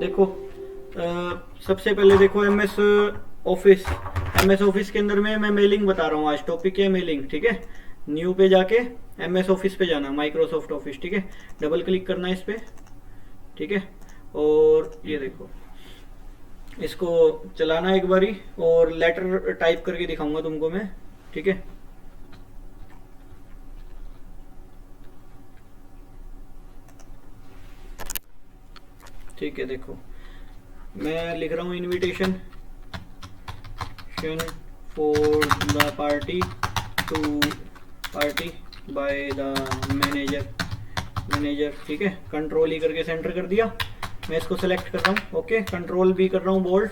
देखो सबसे पहले देखो एमएस ऑफिस। एमएस ऑफिस के अंदर में मैं मेलिंग बता रहा हूँ, आज टॉपिक है मेलिंग, ठीक है। न्यू पे जाके एमएस ऑफिस पे जाना, माइक्रोसॉफ्ट ऑफिस, ठीक है। डबल क्लिक करना है इस पे, ठीक है। और ये देखो इसको चलाना एक बारी, और लेटर टाइप करके दिखाऊंगा तुमको मैं, ठीक है। ठीक है, देखो मैं लिख रहा हूँ invitation for the party to party by the manager, ठीक है। कंट्रोल ई करके सेंटर कर दिया। मैं इसको सेलेक्ट कर रहा हूँ, ओके। कंट्रोल भी कर रहा हूँ बोल्ड।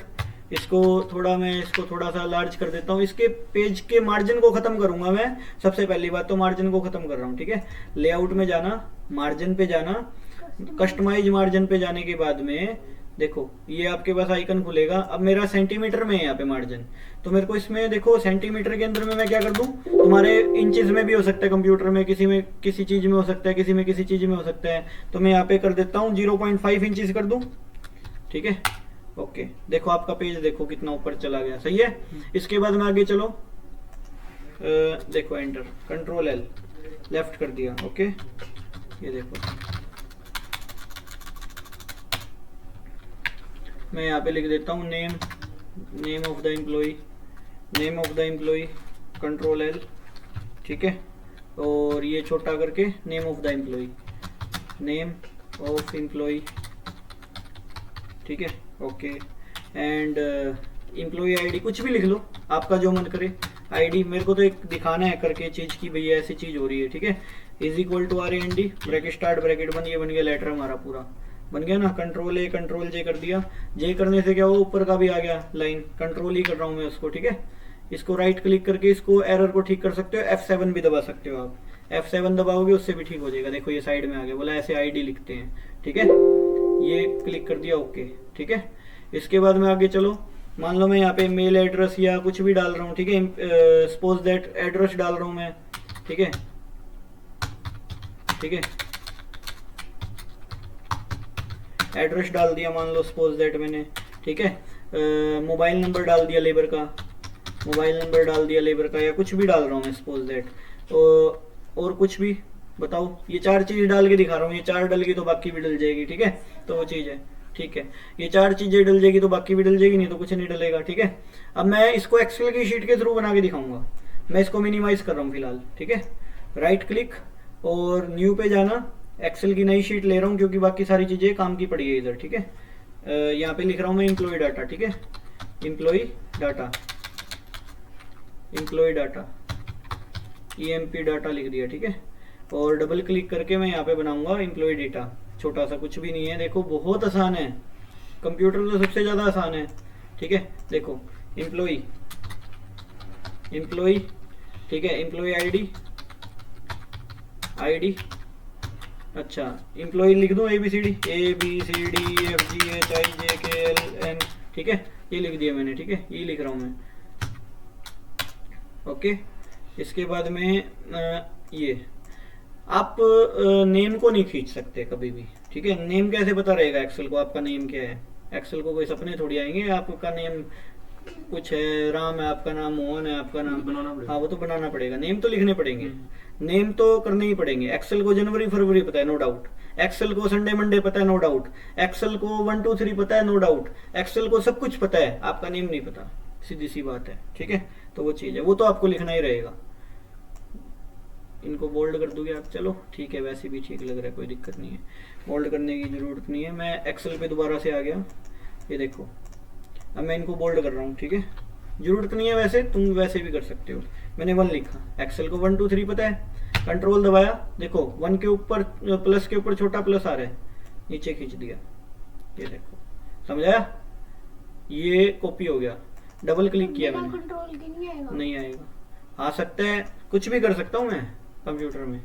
इसको थोड़ा सा लार्ज कर देता हूँ। इसके पेज के मार्जिन को खत्म करूंगा मैं। सबसे पहली बात तो मार्जिन को खत्म कर रहा हूँ, ठीक है। लेआउट में जाना, मार्जिन पे जाना, कस्टमाइज मार्जिन पे जाने के बाद में देखो ये आपके पास आइकन खुलेगा। अब मेरा सेंटीमीटर में है यहाँ पे मार्जिन, तो मेरे को इसमें देखो सेंटीमीटर के अंदर में मैं क्या कर दूं, तुम्हारे इंचेस में भी हो सकता है, कंप्यूटर में किसी में किसी चीज में हो सकता है, किसी में किसी चीज में हो सकता है। तो मैं यहाँ पे कर देता हूँ 0.5 इंचेस कर दूं, ठीक है। ओके, देखो आपका पेज देखो कितना ऊपर चला गया, सही है। इसके बाद में आगे चलो, देखो एंटर, कंट्रोल एल, लेफ्ट कर दिया, ओके। ये देखो मैं यहाँ पे लिख देता हूँ name of the employee, control L, ठीक है। और ये छोटा करके नेम ऑफ द एम्प्लॉय, ठीक है, ओके। एंड एम्प्लॉय आईडी कुछ भी लिख लो, आपका जो मन करे आईडी। मेरे को तो एक दिखाना है करके चीज की भैया ऐसी चीज हो रही है, ठीक है। Is equal to RAND, bracket start, bracket बंद, ये बन गया लेटर हमारा पूरा बन गया ना। कंट्रोल ए कंट्रोल जे कर दिया। जे करने से क्या हुआ, ऊपर का भी आ गया लाइन। कंट्रोल ही कर रहा हूँ मैं उसको, ठीक है। इसको राइट क्लिक करके इसको एरर को ठीक कर सकते हो, F7 भी दबा सकते हो आप। F7 दबाओगे उससे भी ठीक हो जाएगा। देखो ये साइड में आ गया, बोला ऐसे आईडी लिखते हैं, ठीक है। ये क्लिक कर दिया, ओके, ठीक है। इसके बाद में आगे चलो, मान लो मैं यहाँ पे मेल एड्रेस या कुछ भी डाल रहा हूँ, ठीक है। सपोज दैट एड्रेस डाल रहा हूँ मैं, ठीक है, ठीक है। एड्रेस डाल दिया मान लो सपोज दैट मैंने, ठीक है। मोबाइल नंबर डाल दिया लेबर का, या कुछ भी डाल रहा हूँ मैं सपोज दैट। तो और कुछ भी बताओ, ये 4 चीज डाल के दिखा रहा हूँ। ये 4 डल गई तो बाकी भी डल जाएगी, ठीक है। तो वो चीज है, ठीक है। ये 4 चीजें डल जाएगी तो बाकी भी डल जाएगी, नहीं तो कुछ नहीं डलेगा, ठीक है। अब मैं इसको एक्सेल की शीट के थ्रू बना के दिखाऊंगा। मैं इसको मिनिमाइज कर रहा हूँ फिलहाल, ठीक है। राइट क्लिक और न्यू पे जाना, एक्सेल की नई शीट ले रहा हूँ क्योंकि बाकी सारी चीजें काम की पड़ी है इधर, ठीक है। यहाँ पे लिख रहा हूँ मैं एम्प्लॉय डाटा, ठीक है। एम्प्लॉय डाटा EMP डाटा लिख दिया, ठीक है। और डबल क्लिक करके मैं यहाँ पे बनाऊंगा एम्प्लॉय डेटा, छोटा सा, कुछ भी नहीं है। देखो बहुत आसान है, कंप्यूटर तो सबसे ज्यादा आसान है, ठीक है। देखो एम्प्लॉय, ठीक है। एम्प्लॉय आईडी, अच्छा एम्प्लॉय लिख दूं ABCD, ABCDEFGHIJKLM, ठीक है। ये लिख दिया मैंने, ठीक है। ये लिख रहा हूं मैं, ओके। इसके बाद में ये आप नेम को नहीं खींच सकते कभी भी, ठीक है। नेम कैसे पता रहेगा एक्सेल को आपका नेम क्या है? एक्सेल को कोई सपने थोड़ी आएंगे आपका नेम कुछ है, राम है आपका नाम, मोहन है आपका नाम, बनाना पड़ेगा। हाँ वो तो बनाना पड़ेगा, नेम तो लिखने पड़ेंगे, नेम तो करने ही पड़ेंगे। एक्सेल को जनवरी फरवरी पता है, नो डाउट। एक्सेल को संडे मंडे पता है, नो डाउट। एक्सेल को 1 2 3 पता है, नो डाउट। एक्सेल को सब कुछ पता है, आपका नेम नहीं पता, सीधी सी बात है, ठीक है। तो वो चीज है, वो तो आपको लिखना ही रहेगा। इनको बोल्ड कर दोगे आप, चलो ठीक है, वैसे भी ठीक लग रहा है, कोई दिक्कत नहीं है, बोल्ड करने की जरूरत नहीं है। मैं एक्सेल पे दोबारा से आ गया, ये देखो अब मैं इनको बोल्ड कर रहा हूँ, ठीक है। जरूरत नहीं है वैसे, तुम वैसे भी कर सकते हो। मैंने 1 लिखा, एक्सेल को 1 2 3 पता है, कंट्रोल दबाया, देखो 1 के ऊपर प्लस के ऊपर छोटा प्लस आ रहा है, नीचे खींच दिया, ये देखो, समझाया। ये कॉपी हो गया, डबल क्लिक किया मैंने, नहीं आएगा। आ सकता है, कुछ भी कर सकता हूँ मैं कंप्यूटर में,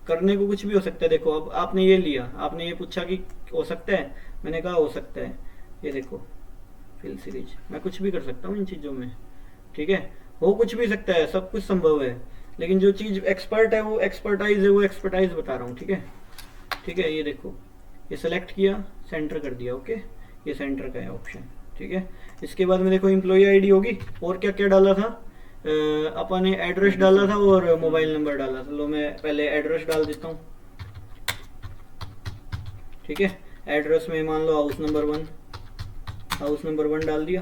करने को कुछ भी हो सकता है। देखो अब आपने ये लिया, आपने ये पूछा कि हो सकता है, मैंने कहा हो सकता है। ये देखो फिल सीरीज, मैं कुछ भी कर सकता हूँ इन चीजों में, ठीक है। हो कुछ भी सकता है, सब कुछ संभव है, लेकिन जो चीज एक्सपर्ट है वो एक्सपर्टाइज है, वो एक्सपर्टाइज बता रहा हूँ, ठीक है, ठीक है। ये देखो, ये सेलेक्ट किया, सेंटर कर दिया, ओके। ये सेंटर का है ऑप्शन, ठीक है। इसके बाद में देखो एम्प्लॉय आईडी होगी, और क्या क्या डाला था, अपन ने एड्रेस डाला था और मोबाइल नंबर डाला था। लो मैं पहले एड्रेस डाल देता हूँ, ठीक है। एड्रेस में मान लो हाउस नंबर 1, हाउस नंबर 1 डाल दिया,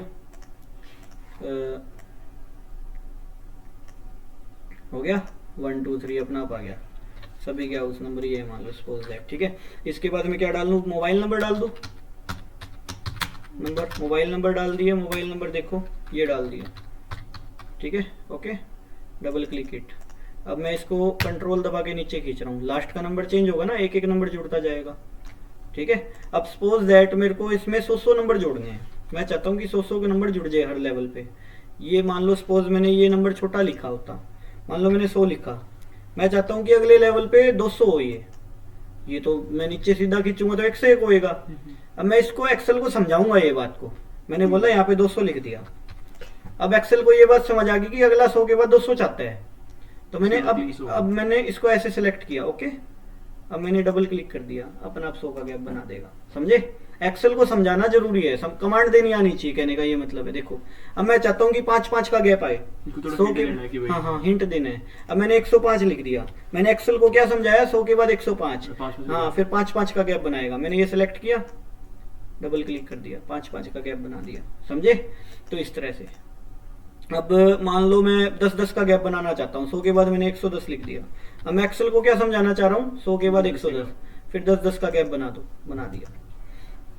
हो गया 1 2 3 अपना आप आ गया, सभी के हाउस नंबर ये मान लो सपोज दैट, ठीक है। इसके बाद में क्या डाल दूँ, मोबाइल नंबर डाल दूँ, नंबर मोबाइल नंबर डाल दिया, मोबाइल नंबर देखो ये डाल दिया, ठीक है। Okay, double click it. अब मैं इसको कंट्रोल दबा के नीचे खींच रहा हूँ, लास्ट का नंबर चेंज होगा ना, एक एक नंबर जुड़ता जाएगा, ठीक है। अब सपोज दैट मेरे को इसमें 100 नंबर जोड़ने हैं, मैं चाहता हूँ कि 100 के नंबर जुड़ जाए हर लेवल पे। ये मान लो सपोज मैंने ये नंबर छोटा लिखा होता, मान लो मैंने 100 लिखा, मैं चाहता हूँ कि अगले लेवल पे 200 हो, ये तो मैं नीचे सीधा खींचूंगा तो 101 होएगा। अब मैं इसको एक्सेल को समझाऊंगा ये बात को, मैंने बोला यहाँ पे 200 लिख दिया, अब एक्सेल को ये बात समझ आ गई कि अगला 100 के बाद 200 चाहता है, तो मैंने अब मैंने इसको ऐसे सिलेक्ट किया, ओके। अब मैंने डबल क्लिक कर दिया, अपना आप 100 का गैप बना देगा, समझे। एक्सेल को समझाना जरूरी है, कमांड देनी आनी चाहिए, कहने का ये मतलब है। देखो अब मैं चाहता हूँ कि 5-5 का गैप आए, 100 के, हाँ हिंट देना है। अब मैंने 105 लिख दिया, मैंने एक्सेल को क्या समझाया, 100 के बाद 105, हाँ फिर 5-5 का गैप बनाएगा। मैंने ये सिलेक्ट किया, डबल क्लिक कर दिया, 5-5 का गैप बना दिया, समझे। तो इस तरह से अब मान लो मैं 10-10 का गैप बनाना चाहता हूँ, 100 के बाद मैंने 110 लिख दिया। अब मैं एक्सेल को क्या समझाना चाह रहा हूँ, 100 के बाद 110, फिर 10-10 का गैप बना दिया।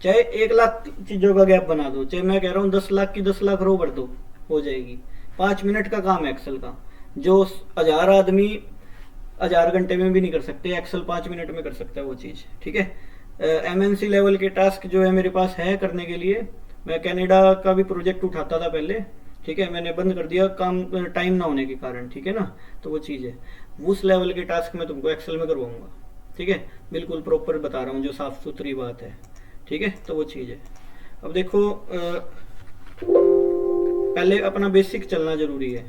चाहे 1 लाख चीजों का गैप बना दो, चाहे मैं कह रहा हूँ 10 लाख की 10 लाख रो भर दो, हो जाएगी। 5 मिनट का काम है एक्सेल का, जो 1000 आदमी 1000 घंटे में भी नहीं कर सकते, एक्सेल 5 मिनट में कर सकता है वो चीज, ठीक है। एमएनसी लेवल के टास्क जो है मेरे पास है करने के लिए, मैं कनाडा का भी प्रोजेक्ट उठाता था पहले, ठीक है, मैंने बंद कर दिया काम टाइम ना होने के कारण, ठीक है ना। तो वो चीज़ है, उस लेवल के टास्क मैं तुमको एक्सेल में करवाऊंगा, ठीक है, बिल्कुल प्रॉपर बता रहा हूँ, जो साफ सुथरी बात है, ठीक है। तो वो चीज़ है। अब देखो पहले अपना बेसिक चलना जरूरी है।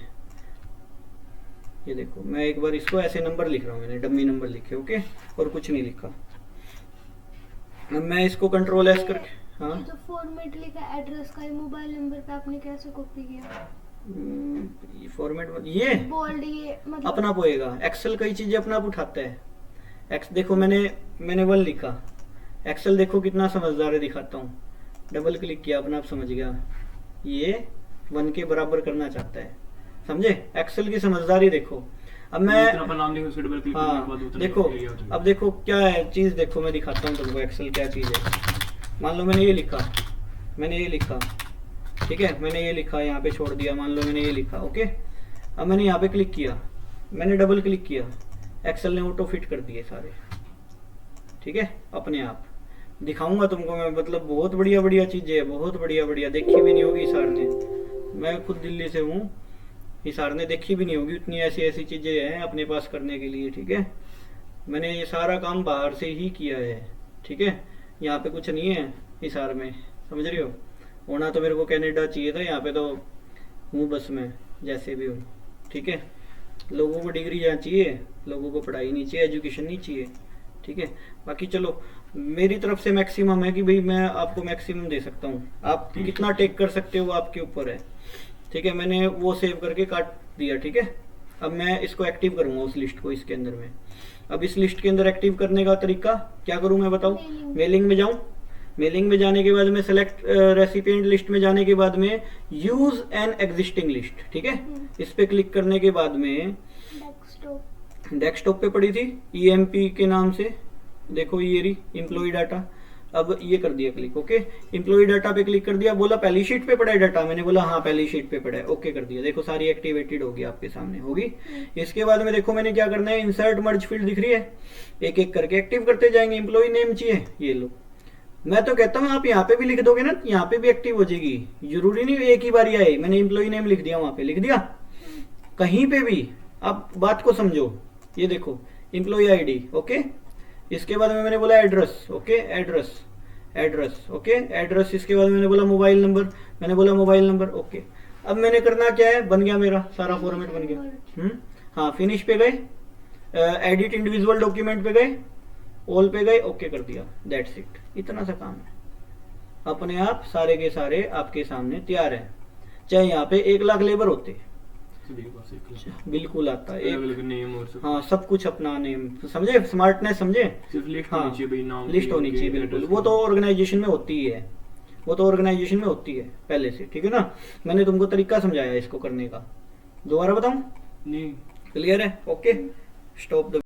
ये देखो मैं एक बार इसको ऐसे नंबर लिख रहा हूँ, मैंने डमी नंबर लिखे, ओके, और कुछ नहीं लिखा। अब मैं इसको कंट्रोल एस करके, हाँ ये तो फॉर्मेट लिखा एड्रेस का, मोबाइल नंबर पे आपने कैसे कॉपी किया? फॉर्मेट ये बोल्ड, ये मतलब अपना आप होएगा, एक्सेल कई चीजें अपना आप उठाता है। देखो मैंने 1 लिखा, एक्सेल देखो कितना समझदार है, दिखाता हूँ, डबल क्लिक किया, अपना आप समझ गया, ये 1 के बराबर करना चाहता है, समझे। एक्सेल की समझदारी देखो। अब मैं हाँ देखो, अब देखो क्या है चीज, देखो मैं दिखाता हूँ तुमको एक्सेल क्या चीज है। मान लो मैंने ये लिखा, ठीक है, मैंने ये लिखा, यहाँ पे छोड़ दिया, मान लो मैंने ये लिखा, ओके। अब मैंने यहाँ पे क्लिक किया, मैंने डबल क्लिक किया, एक्सेल ने ऑटो फिट कर दिए सारे, ठीक है, अपने आप। दिखाऊंगा तुमको मैं, मतलब बहुत बढ़िया बढ़िया चीजें है, बहुत बढ़िया बढ़िया, देखी भी नहीं होगी हिसार ने, मैं खुद दिल्ली से हूँ, हिसार ने देखी भी नहीं होगी, इतनी ऐसी ऐसी चीजें हैं अपने पास करने के लिए, ठीक है। मैंने ये सारा काम बाहर से ही किया है, ठीक है, यहाँ पे कुछ नहीं है हिसार में, समझ रही हो। होना तो मेरे को कनाडा चाहिए था, यहाँ पे तो हूँ बस में, जैसे भी हूँ, ठीक है। लोगों को डिग्री यहाँ चाहिए, लोगों को पढ़ाई नहीं चाहिए, एजुकेशन नहीं चाहिए, ठीक है। बाकी चलो मेरी तरफ से मैक्सिमम है कि भाई मैं आपको मैक्सिमम दे सकता हूँ, आप कितना टेक कर सकते हो वो आपके ऊपर है, ठीक है। मैंने वो सेव करके काट दिया, ठीक है। अब मैं इसको एक्टिव करूंगा उस लिस्ट को इसके अंदर में। अब इस लिस्ट के अंदर एक्टिव करने का तरीका क्या करूं मैं बताऊं, मेलिंग में जाऊं, मेलिंग में जाने के बाद में सेलेक्ट रेसिपिएंट लिस्ट में जाने के बाद में यूज एन एग्जिस्टिंग लिस्ट, ठीक है, इस पे क्लिक करने के बाद में डेस्कटॉप पे पड़ी थी ईएमपी के नाम से, देखो ये रही एम्प्लॉय डाटा। अब ये कर दिया क्लिक, ओके, एम्प्लॉय डाटा पे क्लिक कर दिया, बोला पहली शीट पे पड़ा है डाटा, मैंने बोला हाँ पहली शीट पे पड़ा है, ओके कर दिया। देखो सारी एक्टिवेटेड होगी आपके सामने, होगी। इसके बाद में देखो मैंने क्या करना है, इंसर्ट मर्ज फील्ड दिख रही है, एक एक करके एक्टिव करते जाएंगे। एम्प्लॉय नेम चाहिए, ये लो, मैं तो कहता हूँ आप यहाँ पे भी लिख दोगे ना, यहाँ पे भी एक्टिव हो जाएगी, जरूरी नहीं एक ही बार आए। मैंने एम्प्लॉय नेम लिख दिया, वहां पे लिख दिया, कहीं पे भी आप बात को समझो। ये देखो एम्प्लॉय आईडी, ओके। इसके बाद में मैंने बोला address, okay, address, okay, address. इसके बाद मैंने बोला मोबाइल नंबर, मैंने बोला मोबाइल नंबर, ओके। अब मैंने करना क्या है, बन गया मेरा सारा फॉर्मेट बन गया। हाँ, फिनिश पे गए, एडिट इंडिविजुअल डॉक्यूमेंट पे गए, ऑल पे गए, ओके कर दिया, दैट्स इट, इतना सा काम है। अपने आप सारे के सारे आपके सामने तैयार है। चाहे यहाँ पे 1 लाख लेबर होते, सभी के पास एक लाख। बिल्कुल आता है अलग एक। अलग नेम और सब। हाँ सब कुछ अपना नेम, समझे स्मार्टनेस, समझे। सिर्फ लिस्ट हाँ होनी चाहिए भाई, नाम लिस्ट की, होनी उनके चाहिए बिल्कुल, address वो की। तो ऑर्गेनाइजेशन में होती ही है, वो तो ऑर्गेनाइजेशन में होती है पहले से, ठीक है ना। मैंने तुमको तरीका समझाया इसको करने का, दोबारा बताऊं? नहीं। क्लियर है? Okay, stop the